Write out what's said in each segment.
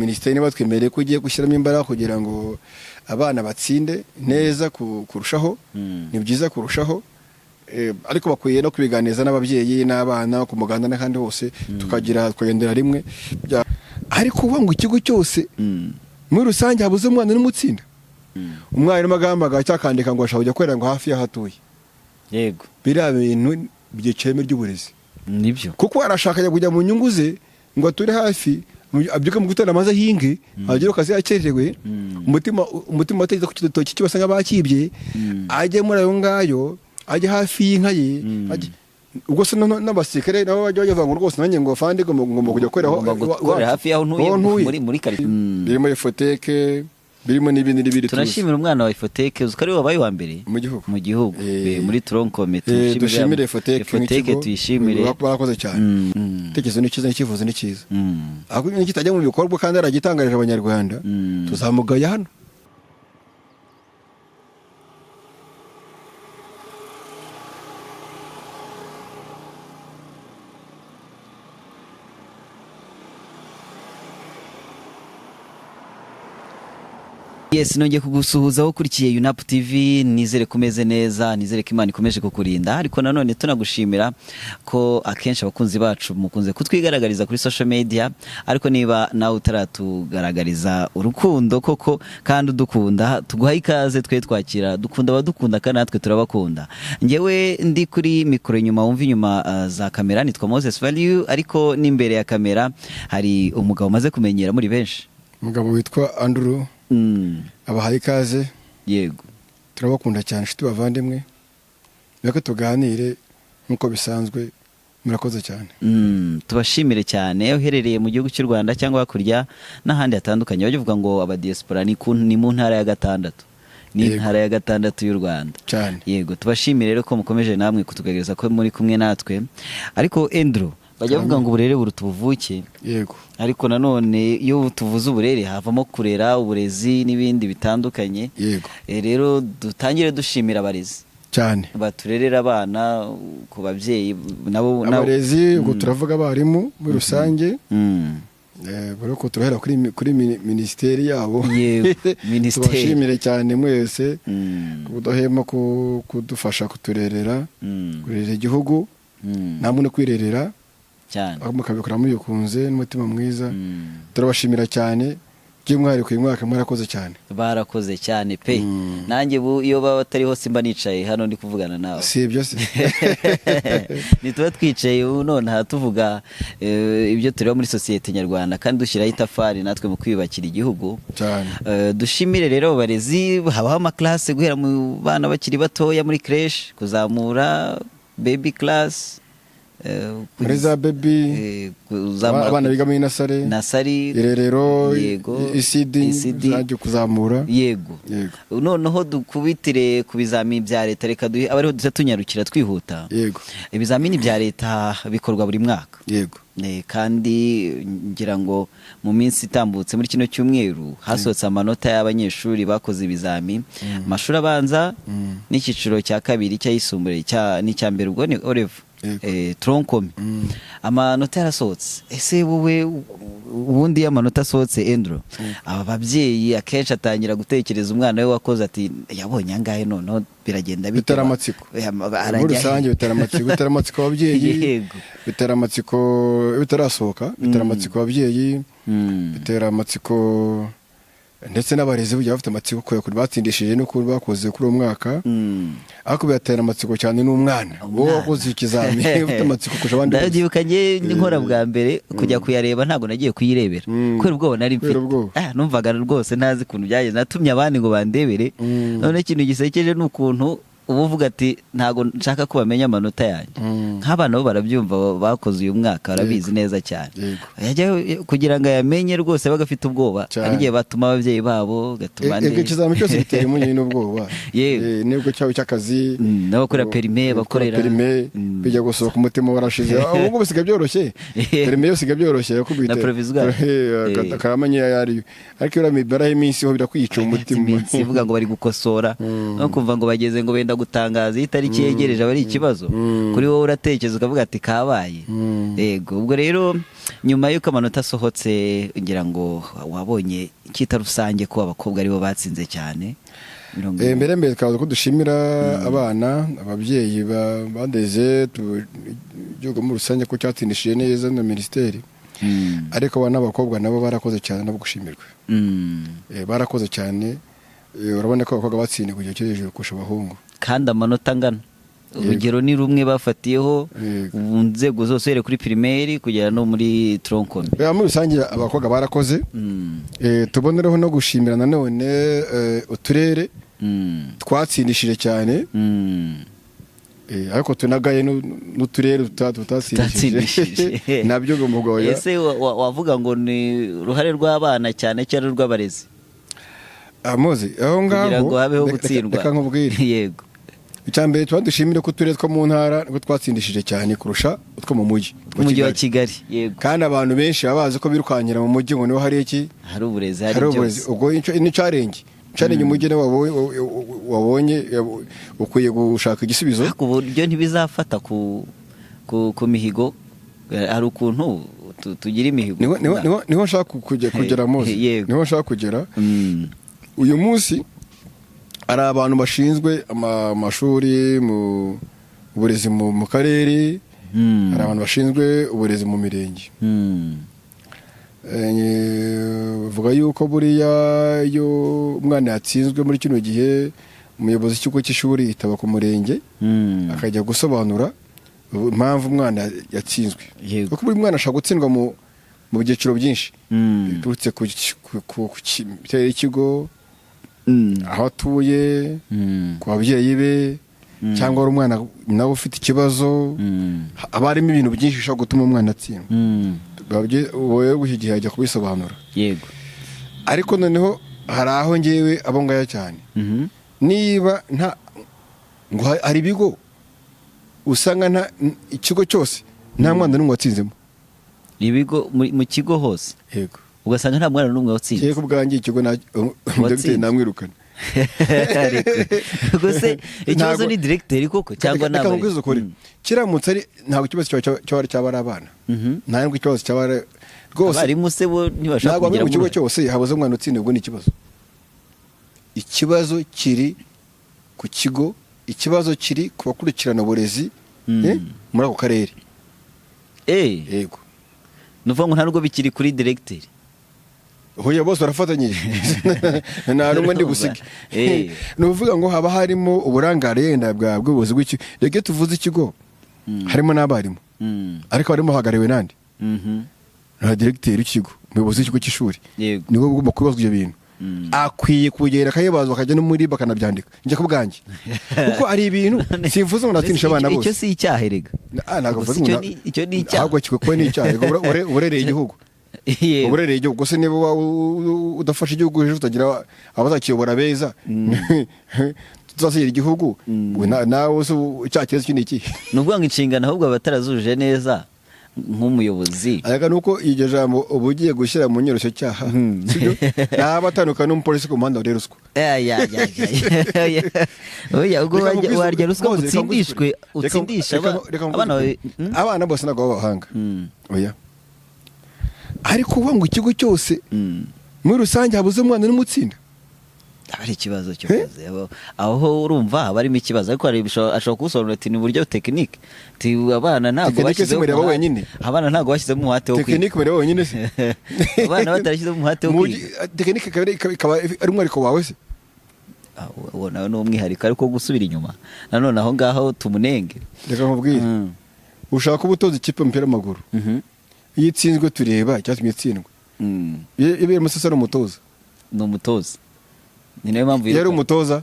Minisiteri niba twemereye ko ugiye gushyiramo imbaraga kugira ngo abana batsinde neza kurushaho, ni byiza kurushaho, ariko bakwiye no kubiganiza n'ababyeyi n'abana ku muganda n'ahandi hose tukagendera rimwe. Ariko uvuga ngo ikigo cyose muri rusange habuze umwana n'umutsinda, umwana n'amagamba cyakandika ngo ashaka kujya korera ngo hafi y'ahatuye. Yego, biriya bintu by'iceme ry'uburezi nibyo, kuko arashaka kujya mu nyungu ze ngo ature hafi, abyuka mu gutera amazi ahinge, agire akazi yakerewe, umutima wateze ku kitoki cyose nk'abakibye, ajye muri ayo ngayo, ajye hafi y'inka ye, ubwo se n'abasirikare nabo bajya bavuga ngo rwose nanjye ngo fande ngomba kujya korera hafi y'aho ntuye muri quartier. Birimo Ifoteke, birimo n'ibindi tunashimira umwana wa Ifoteke, uzi ko ari wabaye wa mbere mu gihugu muri Troncome. Dushimire Ifoteke, tuyishimire, barakoze cyane. Tekezo ni cyiza, n'icyifuzo ni cyiza, ahubwo kitajya mu bikorwa kandi aragitangarije abanyarwanda, tuzamugaya hano. Yes, nongeye kugusuhuza aho ukurikiye UNAP TV, nizere kumeze neza, nizere ko Imana ikomeje kukurinda, ariko nanone tunagushimira ko akenshi abakunzi bacu mukunze kutwigaragariza kuri social media, ariko niba nawe utaratugaragariza urukundo koko kandi udukunda, tuguha ikaze, twe twakira, dukunda abadukunda kandi natwe turabakunda. Ngewe ndi kuri mikoro inyuma, wumva inyuma za kamera, nitwa Moses Value, ariko n'imbere ya kamera hari umugabo umaze kumenyera muri benshi, umugabo witwa Andrew. Abahaye ikaze. Yego, turabakunda cyane inshuti bavandimwe, reka tuganire nkuko bisanzwe. Murakoze cyane. Tubashimire cyane uherereye mu gihugu cy'u Rwanda cyangwa hakurya n'ahandi hatandukanye. Bavuga ngo abadiaspora ni mu ntara ya gatandatu, ni intara ya gatandatu y'u Rwanda cyane. Yego, tubashimire rero ko mukomeje namwe kutugaragaza ko muri kumwe natwe. Ariko Andrew, bajya bavuga ngo uburere buruta ubuvuke. Yego, ariko nanone iyo tuvuze uburere havamo kurera, uburezi n'ibindi bitandukanye. Yego, rero dutangire dushimira abarezi cyane baturerera abana, ku babyeyi nabo abarezi, ubwo turavuga abarimu muri rusange. Bariko turahera kuri minisiteri yabo. Tubashimire cyane mwese kudahema kudufasha kuturerera, kurerera igihugu, namwe no kwirerera cyane, aho mukabikora mubikunze n'umutima mwiza. Turabashimira cyane, by'umwihariko uyu mwaka mwarakoze cyane. Barakoze cyane pe. Nanjye iyo baba batari hose mba nicaye hano ndi kuvugana nawe. Si ibyo se. Nituba twicaye none aha tuvuga ibyo tureba muri sosiyete nyarwanda kandi dushyiraho itafari natwe mu kwiyubakira igihugu cyane. Dushimire rero abarezi, habaho amaklase guhera mu bana bakiri batoya muri creche kuzamura baby class, muri za baby, abana biga muri nasari, irerero, ECD zajya kuzamura. Yego, noneho dukubitire ku bizamini bya leta, reka abariho duce tunyarukira twihuta. Yego, ibizamini bya leta bikorwa buri mwaka. Yego, kandi ngira ngo mu minsi itambutse muri kino cyumweru hasohotse amanota y'abanyeshuri bakoze ibizami, amashuri abanza n'icyiciro cya kabiri cy'ayisumbuye, n'icya mbere ubwo ni Orevo, Troncome. Amanota yarasohotse. Ese wowe ubundi amanota asohotse Andrew, aba babyeyi akenshi atangira gutekereza umwana we wakoze ati yabonye angahe, noneho biragenda bitaramatsiko. Muri rusange bitaramatsiko ababyeyi, bitaramatsiko bitarasohoka, bitaramatsiko ababyeyi, bitaramatsiko ndetse n'abarezi bujya bafite amatsiko kuri batsindishije no kuri bakoze kuri uwo mwaka. Ariko biratera amatsiko cyane n'umwana wowe wakoze ikizamini ufite amatsiko kurusha abandi. Ndabyibukanye n'inkora bwa mbere kujya kuyareba, ntabwo nagiye kuyirebera kubera ubwoba nari mfite. Numvaga rwose ntazi ukuntu byagenze, natumye abandi ngo bandebere. None ikintu gisekeje ni ukuntu ubu uvuga ati ntago nshaka ko bamenya amanota yanjye. Nk'abana bo barabyumva, bakoze uyu mwaka barabizi neza cyane. Kugira ngo ayamenye rwose bagafite ubwoba, ari gihe batuma ababyeyi babo gatuma ikizamini cyose giteye umunye n'ubwoba. Nibwo cyawe cy'akazi, n'abakora perime, bakorera perime bijya gusohoka umutima warashize. Ubwo bisiga byoroshye, perime yose siga byoroshye yakubita na provisoire akamanye yari, ariko ura mibara y'iminsi ho birakwica umutima. Ivuga ngo bari gukosora no kumva ngo bageze ngo benda gutangaza iyo itariki yegereje aba ari ikibazo kuri wowe uratekereza ukavuga ati kabaye. Yego, ubwo rero nyuma y'uko amanota asohotse ngira ngo wabonye icyita rusange ko abakobwa aribo batsinze cyane. mbere twaza ko dushimira abana ababyeyi badeze igihugu muri rusange ko cyatsindishije neza na minisiteri. Ariko abana n'abakobwa nabo barakoze cyane nabo gushimirwa. Barakoze cyane, urabona ko abakobwa batsindiye ku gihe cyo hejuru kurusha abahungu kandi amanota angana. Urugero ni rumwe bafatiyeho mu nzego zose uhereye kuri primaire kugera no muri troncome. Muri rusange abakobwa barakoze. Tubonereho no gushimira nanone uturere twatsindishije cyane. Ariko tunagaye n'uturere tutatsindishije nabyo gumugoya. Ese wavuga ngo ni uruhare rw'abana cyane cyane rw'abarezi amoze aho ngaho kugira ngo habeho gutsindwa. Reka nkubwire. Yego, icyambere dushimire ko uturere two mu ntara niko twatsindishije cyane kurusha utwo mu mujyi wa Kigali. Yego, kandi abantu benshi babazi ko birukankira mu mujyi ngo niho hari iki, hari uburezi, hari byose. Ubwo ni challenge umujyi wabonye ukwiye gushaka igisubizo ku buryo ntibizafata ku mihigo. Hari ukuntu tugira imihigo. Niho nshaka kugera muzi. Niho nshaka kugera. Uyu munsi ari abantu bashinzwe amashuri mu uburezi mu karere. Hari abantu bashinzwe uburezi mu mirenge. Vuga yuko buriya iyo umwana yatsinzwe muri kino gihe umuyobozi w'ikigo cy'ishuri yitaba ku murenge akajya gusobanura impamvu umwana yatsinzwe. Kuko buri mwana ashaka gutsindwa mu byiciro byinshi biturutse ku miterere y'ikigo, aho atuye, ku babyeyi be, cyangwa ari umwana nawe ufite ikibazo. Haba harimo ibintu byinshi bishobora gutuma umwana atsindwa. Wowe w'igihe ajya kubisobanura. Yego, ariko noneho hari aho ngewe abo ngaya cyane. Niba nta ngo hari ibigo usanga ikigo cyose nta mwana n'umwe watsinzemo. Ibigo mu kigo hose. Yego, ugasanga nta mwana n'umwe watsinze. Yego, ubwanjye ikigo ndagite namwirukana. Gusa ikibazo ni directeur koko cyangwa nawe. Kiramutse ari ntabwo ikibazo cyaba ari abana. Nta nubwo ikibazo cyaba ari rwose. Abarimu se bo ntibashaka kugira mu kigo cyose habuze umwana utsinda, ubwo ni ikibazo. Ikibazo kiri ku kigo, ikibazo kiri ku bakurikirana uburezi muri ako karere. Yego, nuvuga ngo nta nubwo bikiri kuri directeur. Hoya bose barafatanyije. Nta rumwe ndi gusige. Nuvuga ngo haba harimo uburangare yenda bw'ubuyobozi bw'ikigo. Rege tuvuze ikigo harimo n'abarimu. Ariko harimo hagariwe nande? Na directeur w'ikigo, umuyobozi w'ikigo cy'ishuri. Niwe ugomba kubazwa ibyo bintu. Akwiye kugera akayibazwa akajya no muri bakanabyandika. Njye ku bwanjye. Kuko ari ibintu simvuze ngo natsindisha abana bose. Icyo si icyaherega. Ntabwo mvuze ngo icyo ni icyaha. Ahubwo kiko ni icyaha. Uburereye igihugu. Uburereye igihugu gusa niba udafasha igihugu ejo utagira abazakiyobora beza. Tuzasigira igihugu. Nawe icyakibazo kindi iki. Nuvuga ngo inshingano ahubwo abatarazuje neza nk'umuyobozi. Ariko nuko iryo jambo ubugiye gushyira mu nyoroshyo cyaha. Sibyo? Nabatandukana n'umupolisi ku muhanda wa ruswa. Oya, ubwo warya ruswa utsindisha abana bose ntabwo b'abahanga. Oya, ariko uvuga ngo ikigo cyose muri rusange habuze umwana n'umutsinda, aba ari ikibazo cyo kaze. Aho urumva haba harimo ikibazo, ariko ashobora kugusobanurira ati ni uburyo tekinike. Abana ntabwo bashyizemo umuhate wo kwiga. Tekinike muri wenyine se? Abana batarashyizemo umuhate wo kwiga. Tekinike ikaba ari umwihariko wawe se? Uwo nawe ni umwihariko, ariko gusubira inyuma nanone aho ngaho tumunenge. Reka nkubwire, ushaka kuba utoza ikipe y'umupira w'amaguru. Iyo itsinzwe tureba icyatumye itsindwa. Iyo Musasa ari umutoza. Ni umutoza. Ni nayo mpamvu yari umutoza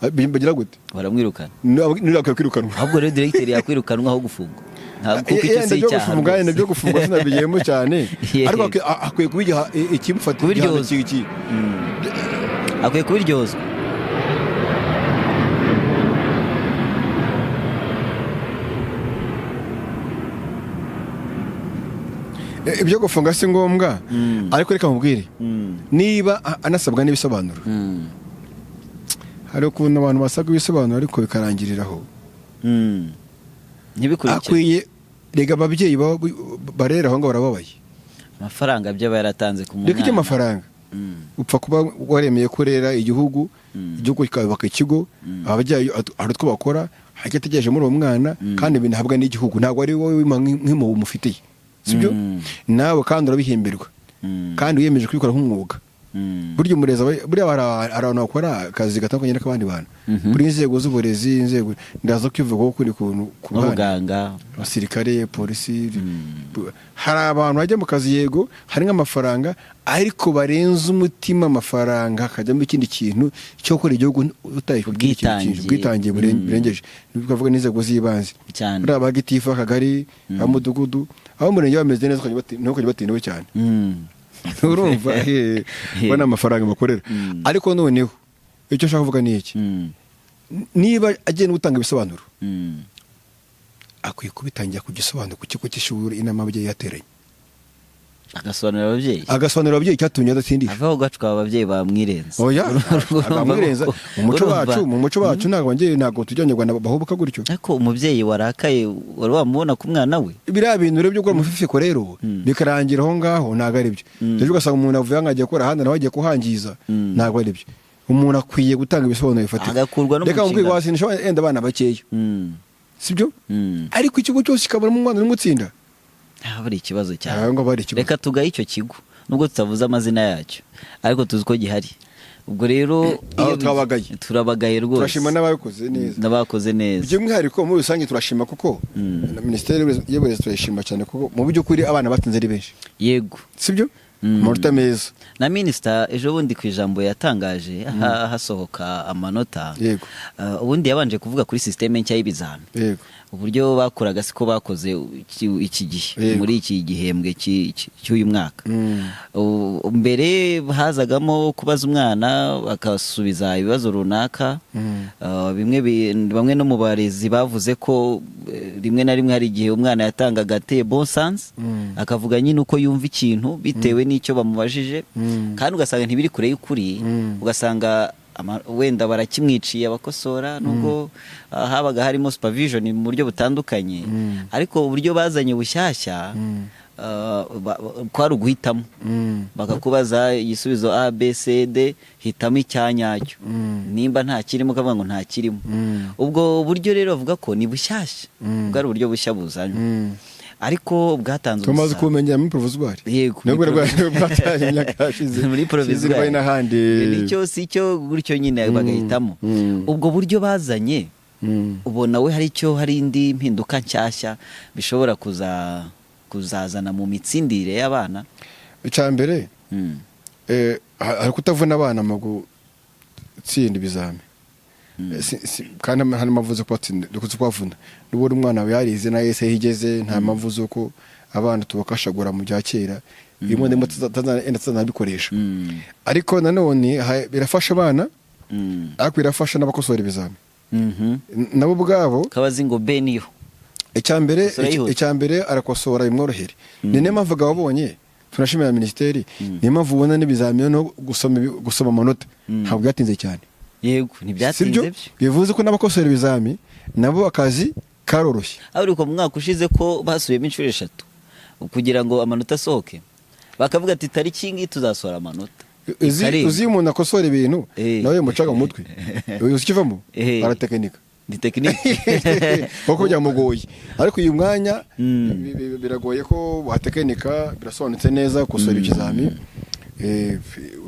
bagira gute? Baramwirukana. Ntirakwiye kwirukanwa. Ahubwo rero directeur yakwirukanwa aho gufungwa. Ntabwo icyo se icyaha. Nabyo gufungwa sinabigiyemo cyane. Ariko akwiye kubiha ikimufata igihano cy'iki. Akwiye kubiryozwa. Ibyo gufunga si ngombwa, ariko reka nkubwire, niba anasabwa n'ibisobanuro, hari ukuntu abantu basaga ibisobanuro ariko bikarangiriraho. Ntibikurikire. Akwiye rega ababyeyi barera aho ngo barababaye. Amafaranga byo baratanze ku mwana. Reka icyo amafaranga. Upfa kuba waremeye kurera igihugu, igihugu kikabaka ikigo, ababyeyi ari two bakora, hajya ategereje muri uwo mwana kandi binahabwa n'igihugu, ntabwo ari wowe nk'impuhwe umufitiye. Sibyo? Nawe kandi urabihemberwa. Kandi wiyemeje kubikora nk'umwuga. Burya umurezi buriya abantu bakora akazi gatandukanye n'akabandi bantu. Buri inzego z'uburezi, inzego ndaza kwivuga ko kuri kuntu ku muganga, abasirikare, polisi, hari abantu bajya mu kazi yego, hari nk'amafaranga ariko barenze umutima amafaranga akajyamo ikindi kintu cyo gukora igihugu ubwitangiye burengeje. Twavuga n'inzego z'ibanze. Buriya abagitifu akagari, amudugudu, abo murenge bameze neza ntukajya batindaho cyane. Urumva bona amafaranga bakorera. Ariko noneho icyo nshaka kuvuga ni iki, niba agenda gutanga ibisobanuro akwiye kubitangira ku gisobanuro ku kigo cy'ishuri inama ababyeyi yateranye, agasobanurira ababyeyi cyatumye adatsindisha. Avaho gacuka ababyeyi bamwirenza. Oya bamwirenza. Mu muco wacu ntabwo tujyanye Rwanda bahubuka gutyo. Ariko umubyeyi warakaye wari wamubona ku mwana we. Biriya bintu rero byo gukora mufifiko rero bikarangira aho ngaho ntabwo ari byo. Rero ugasanga umuntu avuye ngo agiye gukora ahandi nawe agiye kuhangiza, ntabwo ari byo. Umuntu akwiye gutanga ibisobanuro bifatika. Reka mubwire wasinisha enda abana bakeya. Sibyo? Ariko ikigo cyose kikabura mu mwana n'umutsinda. Bari ikibazo cyane. Reka tugaye icyo kigo nubwo tutavuze amazina yacyo, ariko tuzi ko gihari. Ubwo rero turabagaye rwose. Turashima n'abakoze neza. By'umwihariko muri rusange turashima kuko na Minisiteri y'Uburezi turayishima cyane kuko mu by'ukuri abana batinze ari benshi. Yego. Sibyo? Amanota meza. Na Minisita ejo bundi ku ijambo yatangaje hasohoka amanota. Yego. Ubundi yabanje kuvuga kuri systeme nshya y'ibizami. Yego. Uburyo bakoraga siko bakoze iki gihe muri iki gihembwe cy'uyu mwaka. Mbere hazagamo kubaza umwana akasubiza ibibazo runaka. Bamwe no mu barezi bavuze ko rimwe na rimwe hari igihe umwana yatangaga te bon sens, akavuga nyine uko yumva ikintu bitewe n'icyo bamubajije, kandi ugasanga ntibiri kure y'ukuri, ugasanga wenda barakimwiciye abakosora nubwo habaga harimo supervision mu buryo butandukanye, ariko uburyo bazanye bushyashya kwari uguhitamo, bakakubaza igisubizo A B C D, hitamo icyanyacyo, nimba nta kirimo kavuga ngo nta kirimo. Ubwo buryo rero bavuga ko ni bushyashya, bwari uburyo bushya buzanye, ariko bwatanze tumaze kumenya muri provisoire. Yego. Nubwo bwataje imyaka yashize muri provisoire n'ahandi. Nicyo sicyo gutyo nyine bagahitamo. Ubwo buryo bazanye ubona we hari indi mpinduka nshyashya bishobora kuzazana mu mitsindire y'abana. Icyambere hari kutavuna abana mu gutsinda ibizami. Kandi hari mavuze ko kwavuna n'ubwo umwana we yarize na yese higeze, nta mavuze ko abana tubakashagura mu bya kera bimwe ndimo tuzanabikoresha. Ariko nanone birafasha abana, ariko birafasha n'abakosora ibizami nabo ubwabo kabazi ngo beniyo. Icyambere arakosora imworohere. Ni niyo mpamvu wabonye tunashimira Minisiteri, niyo mpamvu ubona n'ibizamini no gusoma amanota ntabwo byatinze cyane. Yego, ntibyatinze byo. Bivuze ko n'abakosora ibizami nabo akazi karoroshye. Ariko mu mwaka ushize ko basubiyemo inshuro 3 kugira ngo amanota asohoke, bakavuga ati tariki ngi tuzasohora amanota. Uzi umuntu akosora ibintu nawe mucaga mu mutwe ukivamo aratekinika. Ni tekinike kuko byamugoye, ariko uyu mwanya biragoye ko watekinika, birasobanutse neza gukosora ikizami.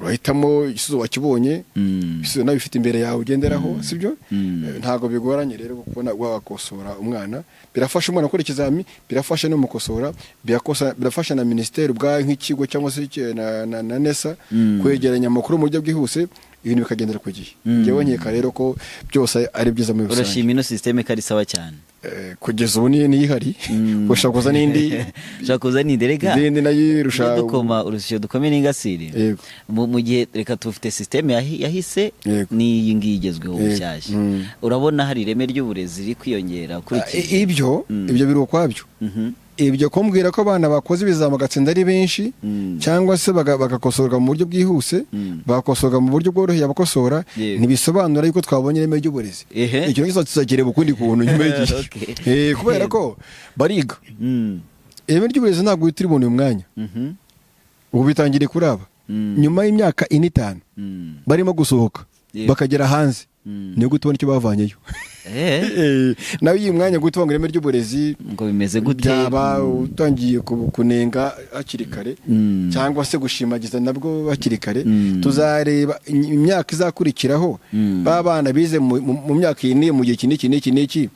Urahitamo igisubizo wakibonye, ibisubizo nawe bifite imbere yawe ugenderaho, sibyo? Ntabwo bigoranye rero kubona wakosora umwana. Birafasha umwana gukora ikizami, birafasha no mukosora, birafasha na Minisiteri ubwayo nk'ikigo cyangwa se na NESA kwegeranya amakuru mu buryo bwihuse, ibintu bikagendera ku gihe. Ngewe nkeka rero ko byose ari byiza muri rusange. Urashima ino systeme kari sawa cyane. Kugeza ubu ni ihari, ushaka kuza n'indi, rega izindi nayo irusha dukoma urusyo dukome n'ingasire. Mu gihe reka tufite systeme yahise n'iyi ngiyi igezweho bushyashya, urabona hari ireme ry'uburezi riri kwiyongera kuri ibyo biri ukwabyo. ibyo kumbwira ko abana bakoze ibizami bagatsinda ari benshi cyangwa se bagakosorwa mu buryo bwihuse bagakosorwa mu buryo bworoheye abakosora ntibisobanura yuko twabonye ireme ry'uburezi. Icyo ngicyo tuzakireba ukundi kuntu nyuma y'igihe kubera ko bariga ireme ry'uburezi ntabwo uhita uribona uyu mwanya. Ubu bitangiriye kuri aba nyuma y'imyaka 4-5 barimo gusohoka bakagera hanze niyo gutubona icyo bavanyeyo. Nawe iyi mwanya gutubanga ireme ry'uburezi ngo bimeze gute byaba utangiye kunenga hakiri kare cyangwa se gushimagiza nabwo hakiri kare. Tuzareba imyaka izakurikiraho bana bize mu myaka ine mu gihe kiniki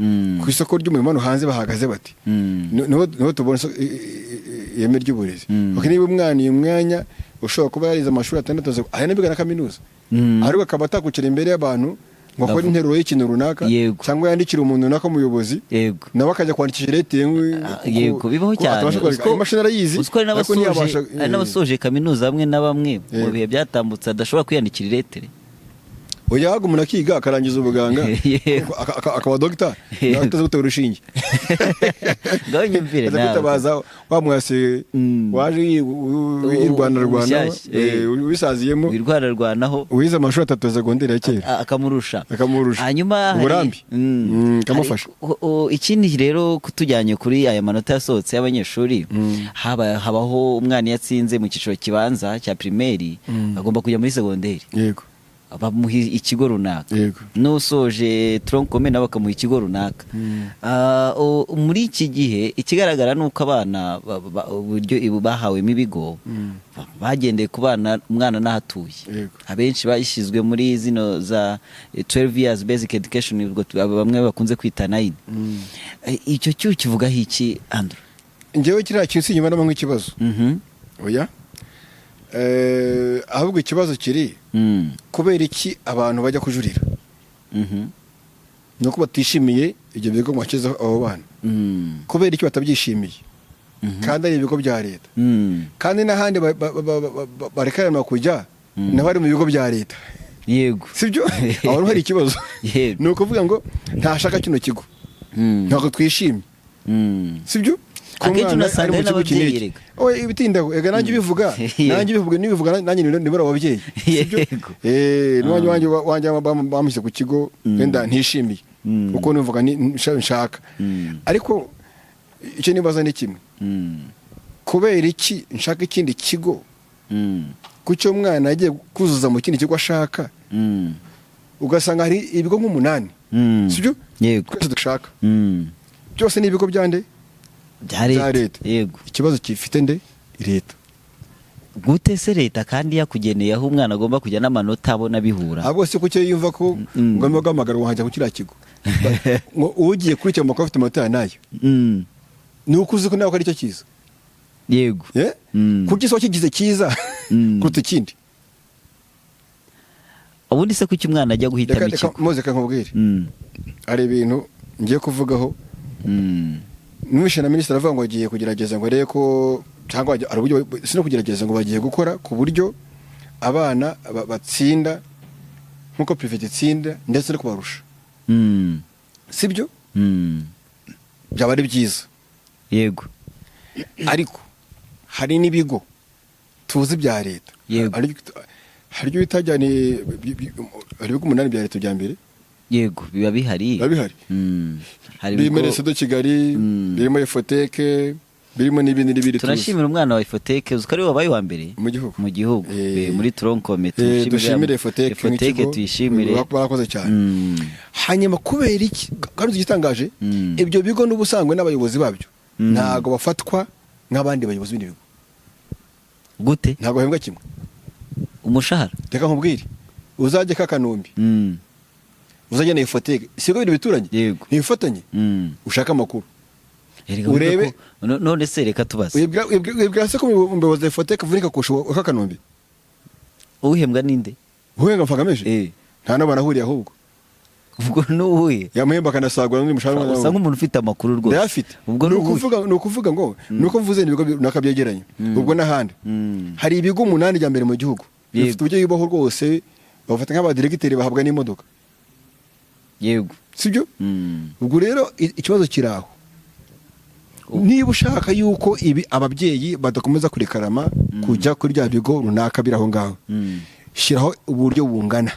ku isoko ry'umurimo no hanze bahagaze bati niho tubona ireme ry'uburezi. Niba umwana uyu mwanya ushobora kuba yarize amashuri 6 aya nabiga na kaminuza ariko akaba atakukira imbere y'abantu ngo akore interuro y'ikintu runaka cyangwa yandikira umuntu runaka umuyobozi nawe akajya kwandikisha leta yego bibaho cyane. Imashini arayizi ari n'abasoje kaminuza bamwe na bamwe mu bihe byatambutse adashobora kwiyandikira iletere. Oya haga umuntu akiga akarangiza ubuganga akaba dogita nawe utazi gutera urushinge ngaho nyumvire nawe kutabaza wamwase waje wirwana wisaziyemo wirwanaho wize amashuri 3 segonderi ya kera akamurusha hanyuma uburambi kamufasha. Ikindi rero kutujyanye kuri aya manota yasohotse y'abanyeshuri habaho umwana yatsinze mu cyiciro kibanza cya primaire agomba kujya muri segonderi. Yego bamuha ikigo runaka n'usoje tronkome nawe bakamuha ikigo runaka. Muri iki gihe ikigaragara nuko abana uburyo bahawemo ibigo bagendeye ku bana umwana n'ahatuye. Abenshi bayishyizwe muri zino za 12 years basic education bamwe bakunze kwita 9. Icyo cyo kivugaho iki Andrew? Ngewe kiriya kintu sinyuma namwe ikibazo. Oya ahubwo ikibazo kiri kubera iki abantu bajya kujurira nuko batishimiye ibyo bigo mwakiza abo bana kubera iki batabyishimiye kandi ari ibigo bya leta kandi n'ahandi barekanira kujya n'abari mu bigo bya leta. Yego sibyo abantu hari ikibazo ni ukuvuga ngo ntashaka kino kigo ntabwo twishimye sibyo akenshi unasanga ari n'ababyeyi reka ibitindaho ega nanjye bivuga nanjye nibara ababyeyi n'uwanjye wanjye bamushyize ku kigo wenda ntishimiye uko nivuga nshaka ariko icyo nibaza ni kimwe kubera iki nshaka ikindi kigo kucyo mwana yagiye kuzuza mu kindi kigo ashaka ugasanga hari ibigo nk'8 sibyo twese dushaka byose ni ibigo byande bya leta. Yego ikibazo kifite nde leta gute se leta kandi yakugeneye aho umwana agomba kujya n'amanota abona bihura ahubwo se kucyo yumva ko ngomba guhamagara wahajya ku kiriya kigo ugiye kuri cyo makafite amanota nayo ni ukuzi ko nawe ari cyo cyiza. Yego kuki so kigize cyiza kuruta ikindi ubundi se kuki umwana ajya guhitamo ikigo muze kankubwire ari ibintu ngiye kuvugaho Numisha na minister avuga ngo agiye kugerageza ngo arebe ko cyangwa ari uburyo sino kugerageza ngo bagiye gukora ku buryo abana batsinda nkuko private tsinda ndetse no kubarusha sibyo byaba ari byiza. Yego ariko hari n'ibigo tuzi bya leta hari byo bitajyane hari ibigo 8 bya leta bya mbere. Yego biba bihari birimo Resedo Kigali birimo Efoteke birimo n'ibindi turashimira umwana wa Efoteke uziko ari wabaye wa mbere mu gihugu muri Tronkome tushimire Efoteke tuyishimire barakoze cyane. Hanyuma kubera iki kandi gitangaje ibyo bigo n'ubusangwe n'abayobozi babyo ntago bafatwa nk'abandi bayobozi b'indi bigo gute ntago hembwa kimwe umushahara. Reka nkubwire uzajye Kanombe uzajya na Efoteke sigo ibintu bituranye ntifatanye ushaka amakuru urebe none se reka tubaze wibwira se ko umbehoza Efoteke vunika kusho Kanombe uhembwa ninde uhembwa mfagameje nta no barahuriye ahubwo ubwo nuhuye yamuhemba kanasagura n'undi mushahara usa nk'umuntu ufite amakuru rwose ndafite ubwo nukuvuga ngo nuko mvuze ibigo nakabyegeranye ubwo n'ahandi hari ibigo 8 bya mbere mu gihugu bifite uburyo yibaho rwose bafata nk'abadiregiteri bahabwa n'imodoka. Yego sibyo ubwo rero ikibazo kiraho niba ushaka yuko ibi ababyeyi badakomeza kurekarama kujya kuri bya bigo runaka biri aho ngaho shyiraho uburyo bungana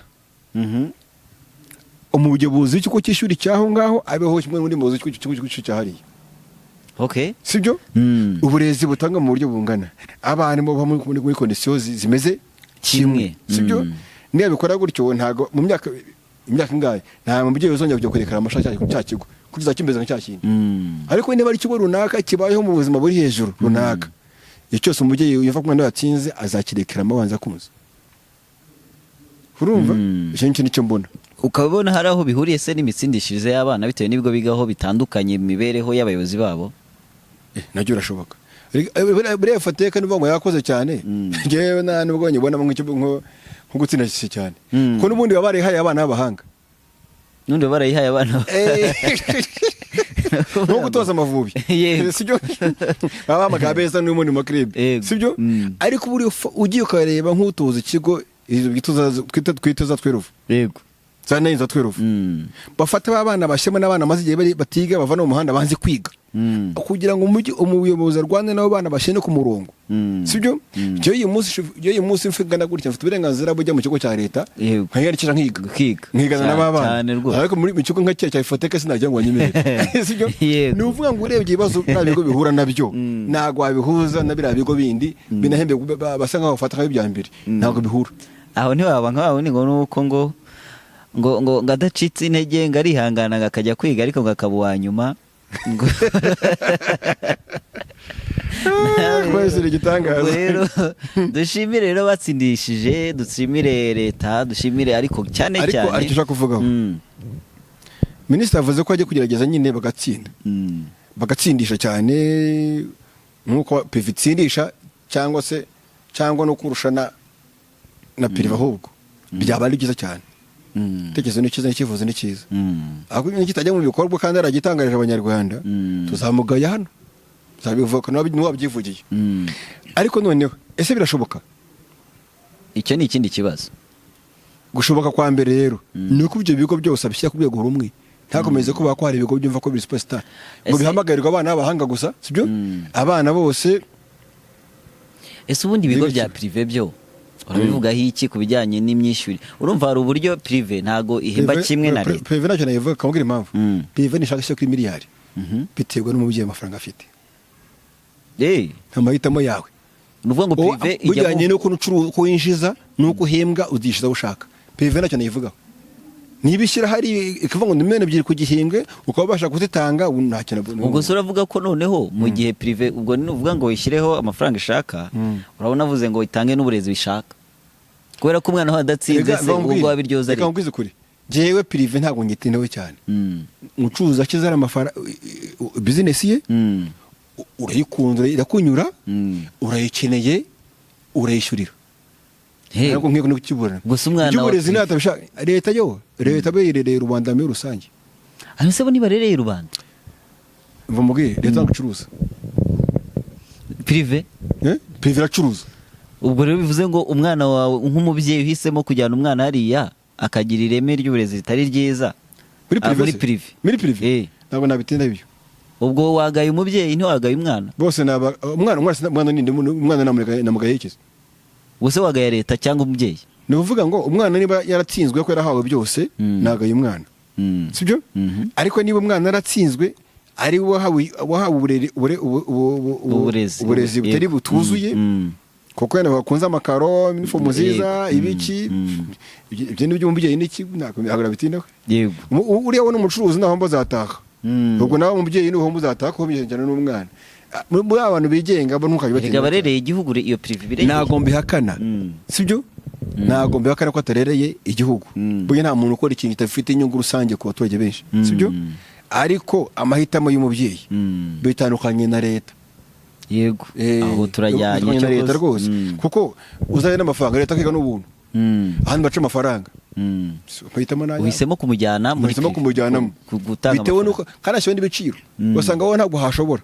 umuyobozi w'ikigo cy'ishuri cyaho ngaho abeho kimwe n'undi muyobozi w'ikigo cy'ishuri cyahariye. Okay. Sibyo? Uburezi butanga mu buryo bungana. Abarimu bo muri kondisiyo zimeze kimwe. Sibyo? Niba bikora gutyo ntago mu myaka ingahe nta mubyeyi uzongera kujya kurekera amashaka cya kigo kugeza kimbeza cya kintu. Ariko niba ari ikigo runaka kibayeho mu buzima buri hejuru runaka icyo cyose umubyeyi yumva ko umwana yatsinze azakirekera amabanza kuza. Urumva? Icyo nicyo mbona. Ukabona hari aho bihuriye se n'imitsindishirize y'abana bitewe n'ibigo bigaho bitandukanye mu mibereho y'abayobozi babo. Nacyo birashoboka. Buriya fateka n'uvuga ngo yakoze cyane. Ngewe nubwo nyibona nko gutsinda cyane. Ko n'ubundi barayihaye abana b'abahanga. Nundi barayihaye abana. Nko gutoza Amavubi. Sibyo? Baba magabeza n'umuntu mu club. Sibyo? Ariko buri ugiye ukareba nk'utoza ikigo twitoza tweruvu. Yego. Zana inza tweruvu. Bafata abana bashema n'abana maze igihe batiga bava no mu muhanda banze kwiga. Kugira ngo umuyobozi arwane n'abo bana bashene ku murongo. Sibyo? Cyo uyu munsi mfigana gutya mfite uburenganzira bujya mu kigo cya leta. Nkayarikira nkigana n'abana. Ariko muri mu kigo nk'acyo cya Ifoteka sinajya ngo nyimere. Sibyo? Ni uvuga ngo urebye ibibazo nabigo bihura nabyo. Nago wabihuza na bira bigo bindi binahembe basanga bafata nk'ibya mbere. Nago bihura. Aho ntiwaba nk'aho ni ngo nuko ngo ngadacitse intege ngarihangana ngakajya kwiga ariko ngakaba wa nyuma kwese igitangaza. Rero dushimire rero batsindishije, dushimire leta, dushimire ariko cyane cyane ariko ushaka kuvugaho Minisitiri avuze ko ajye kugerageza nyine bagatsinda bagatsindisha cyane nkuko pivitsindisha cyangwa no kurushana na prive ahubwo byaba ari byiza cyane. Tekezo ni cyiza n'ikivuzo ni cyiza. Ako nikitajya mu bikorwa kandi aragitangarije abanyarwanda tuzamugaya hano. Zabivuka n'ababyivugiye. Ariko noneho ese birashoboka? Icyo ni ikindi kibazo. Gushoboka kwa mbere rero ni uko ibyo bigo byose abishyira ku rwego rumwe. Ntakomeze kuba ko hari ibigo byumva ko biri superstar. Ngo bihamagarirwa abana b'abahanga gusa, sibyo? Abana bose. Ese ubundi ibigo bya prive byo urabivugaho iki ku bijyanye n'imyishyuri? Urumva hari uburyo prive ntago ihemba kimwe na leta. Prive nacyo nayivuga kamubwira impamvu. Prive nishaka cyo kuri miliyari. Biterwa n'umubyeyi amafaranga afite. Amahitamo yawe. Nuvuga ngo prive ijyanye no ko winjiza nuko uhembwa udishiza ushaka. Prive nacyo nayivugaho. Nibishyira hari ikavuga ngo nimene byiri ku gihembwe ukaba bashaka kuzitanga ntakina. Ubwo so uravuga ko noneho mu gihe prive ubwo ni uvuga ngo ishyireho amafaranga ishaka urabona avuze ngo itange n'uburezi bishaka. Kubera ko umwana wadatsinze se ubwo wabiryoza ari. Reka ngwize kuri. Jewe prive ntago ngitinewe cyane. Umucuruza akizana amafaranga business ye urayikunze irakunyura urayikeneye urayishyurira. Ntabwo nkiko n'ukiburana. Gusa umwana cy'uburezi natabishaka leta bayirereye rubanda muri rusange. Aho se bo nibarereye rubanda. Mva mubwiye leta ngucuruza. Prive? Prive iracuruza. Ubwo rero bivuze ngo umwana wawe nk'umubyeyi uhisemo kujyana umwana hariya akagira ireme ry'uburezi ritari ryiza muri prive. Muri prive. Ntabwo nabitinda ibyo. Ubwo wagaye umubyeyi ntiwagaye umwana. Bose naba umwana namugaye ikize. Wose wagaye leta cyangwa umubyeyi. Ni uvuga ngo umwana niba yaratsinzwe ko yarahawe byose nagaye umwana. Sibyo? Ariko niba umwana yaratsinzwe ari wahawe uburezi butari butuzuye kuko yana bakunze amakaro uniform nziza ibiki ibyo nibyo umubyeyi n'iki ntabwo bitindaho. Yego. Uriya wo n'umucuruzi naho mbazataha. Ubwo nawe umubyeyi niho mbuzataha ko bijyana n'umwana. Muri abantu bigenga bo ntukabibatinda. Ega barereye igihugu iyo prive bireye. Nago mbihakana. Sibyo? Nago mbihakana ko atarereye igihugu. Buye nta muntu ukora ikintu kitafite inyungu rusange ku baturage benshi. Sibyo? Ariko amahitamo y'umubyeyi bitandukanye na leta. Yego. Aho turajyanye na leta rwose. Kuko uzaye n'amafaranga leta kiga n'ubuntu. Ahandi baca amafaranga. Bahitamo nayo. Uhisemo kumujyana muri gutanga. Bitewe nuko kandi ashywe n'ibiciro. Wasanga wowe ntabwo hashobora.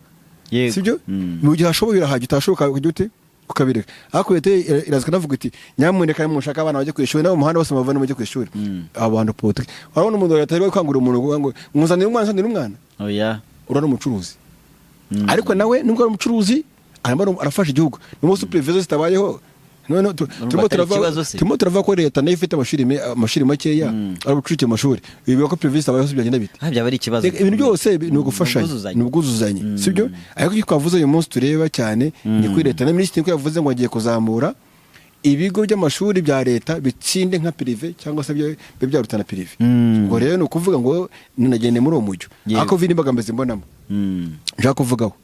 Sibyo? Mu gihe hashoboye birahajya utashoboka kujya ukabireka. Ariko leta irazika navuga iti nyamuneka mushaka abana bajye kwishuri nabo umuhanda bose bavana bajye kwishuri. Abantu pote. Urabona umuntu leta ari kwangura umuntu ngo mwuzanire umwana. Oya. Urana umucuruzi. ariko nawe nubwo ari umucuruzi arafasha igihugu n'umunsi privé zitabayeho none turimo turava ko leta nayo ifite amashuri makeya ari ubucucike amashuri bivuga ko privé zitabayeho byagenda bite byaba ari ikibazo ibintu byose ni ugufashanya ni ubwuzuzanye sibyo ariko icyo twavuze uyu munsi tureba cyane ni kuri leta na minisitiri ko yavuze ngo agiye kuzamura ibigo by'amashuri bya leta bitsinde nka privé cyangwa se bibe byarutana privé ubwo rero ni ukuvuga ngo ninagende muri uwo mujyo ariko vini mbagambizi mbonamo nshaka kuvugaho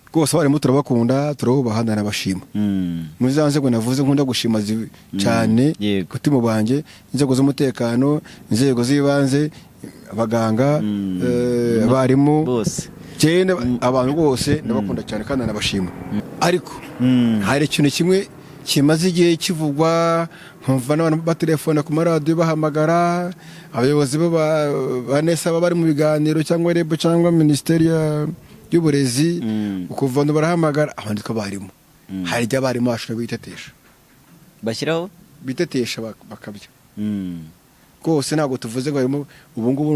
rwose abarimu turabakunda turabubaha ndanabashima muri za nzego navuze nkunda gushima cyane ku mutima wanjye inzego z'umutekano inzego z'ibanze abaganga abarimu cyane abantu bose ndabakunda cyane kandi ndanabashima ariko hari ikintu kimwe kimaze igihe kivugwa nkumva n'abantu batelefona ku maradiyo bahamagara abayobozi ba NESA bari mu biganiro cyangwa REB cyangwa Minisiteri y'Uburezi ukuvana barahamagara abandi ko barimo hari igihe abarimu bashobora bitetesha bashyiraho bitetesha bakabya rwose ntabwo tuvuze ngo barimo ubu ngubu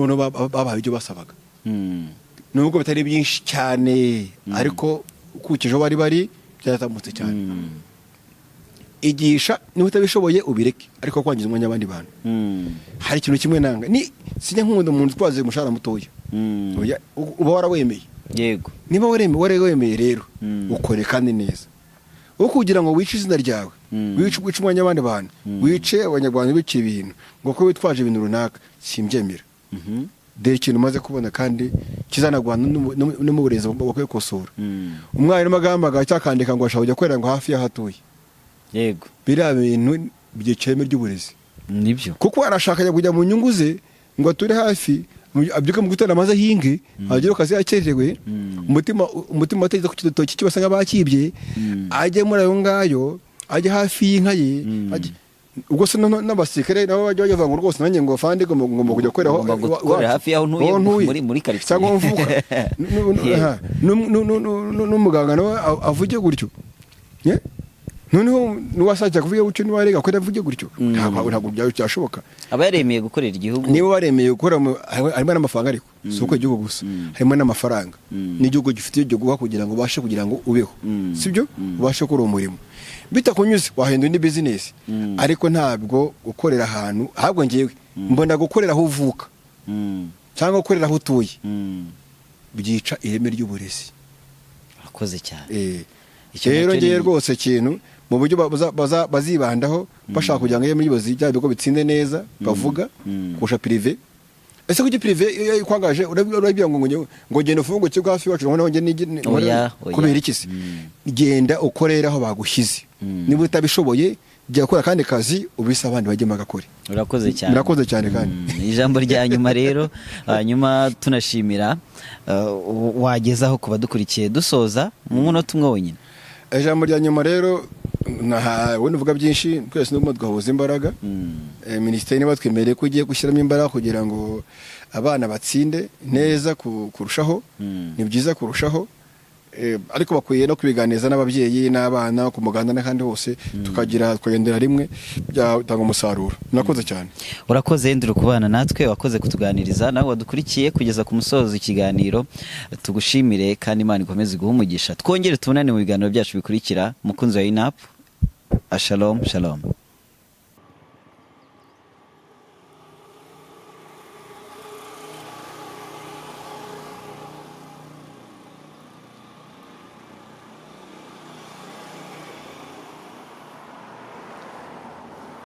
babaye ibyo basabaga nubwo bitari byinshi cyane ariko ukurikije aho bari byazamutse cyane igisha niba utabishoboye ubireke ariko kwangiza umwanya abandi bantu hari ikintu kimwe nanga ni sinya nk'umuntu umuntu twaze umushahara mutoya uba warawemeye yego niba waremeye rero ukore kandi neza wo kugira ngo wice izina ryawe wice umwanya abandi bantu wice abanyarwanda bice ibintu ngo ko witwaje ibintu runaka simbyemera dore ikintu umaze kubona kandi kizanagwana no mu burezi bakwiye gukosora umwarimu agamagara cyakandika ngo ashaka kujya korera ngo hafi y'ahatuye yego biriya bintu by'iceme ry'uburezi nibyo kuko arashaka kujya mu nyungu ze ngo ature hafi abyuka mu gutera amaze hinge agire akazi yakerewe umutima wateze ku kidotoki kibasa nk'abakibye ajye muri ayo ngayo ajye hafi y'inka ye ubwo se n'abasirikare nabo bajya bavuga ngo rwose nanjye ngo fande ngomba kujya korera hafi y'aho ntuye muri quartier cyangwa mvuka n'umuganga nawe avuge gutyo noneho nuwasajya kuvuga gutyo niwarega ko yavuge gutyo ntabwo byashoboka aba yaremeye gukorera igihugu niba waremeye gukora harimo n'amafaranga ariko si uko igihugu gusa harimo n'amafaranga n'igihugu gifite igihugu kugira ngo ubashe kugira ngo ubeho sibyo ubashe gukora umurimo bitakunyuze wahindura indi business ariko ntabwo gukorera ahantu ahubwo ngewe mbona gukorera aho uvuka cyangwa gukorera aho utuye byica ireme ry'uburezi akoze cyane rero ngiye rwose ikintu mu buryo bazibandaho bashaka kugira ngo muri bibazi bya bigo bitsinde neza bavuga kurusha privé ese kuki privé iyo ikwangaje urabibya ngo genda ufungo cyo hafi wacu ngo nge kubera iki se genda ukorera aho bagushyize niba utabishoboye jya gukora kandi kazi ubisa abandi bajye magakore urakoze cyane kandi ijambo rya nyuma rero hanyuma tunashimira wagezaho kuba dukurikiye dusoza mu munota umwe wonyine ijambo rya nyuma rero we nuvuga byinshi twese n'ubwo twahuza imbaraga minisiteri niba twemereye ko ugiye gushyiramo imbaraga kugira ngo abana batsinde neza kurushaho ni byiza kurushaho ariko bakwiye no kubiganiza n'ababyeyi n'abana ku muganda n'ahandi hose tukagendera rimwe byatanga umusaruro nakoze cyane urakoze ndiro kubana natwe wakoze kutuganiriza nawe wadukurikiye kugeza ku musozo ikiganiro tugushimire kandi Imana ikomeze guha umugisha twongere tubonane mu biganiro byacu bikurikira mukunzi wa UNAP shalom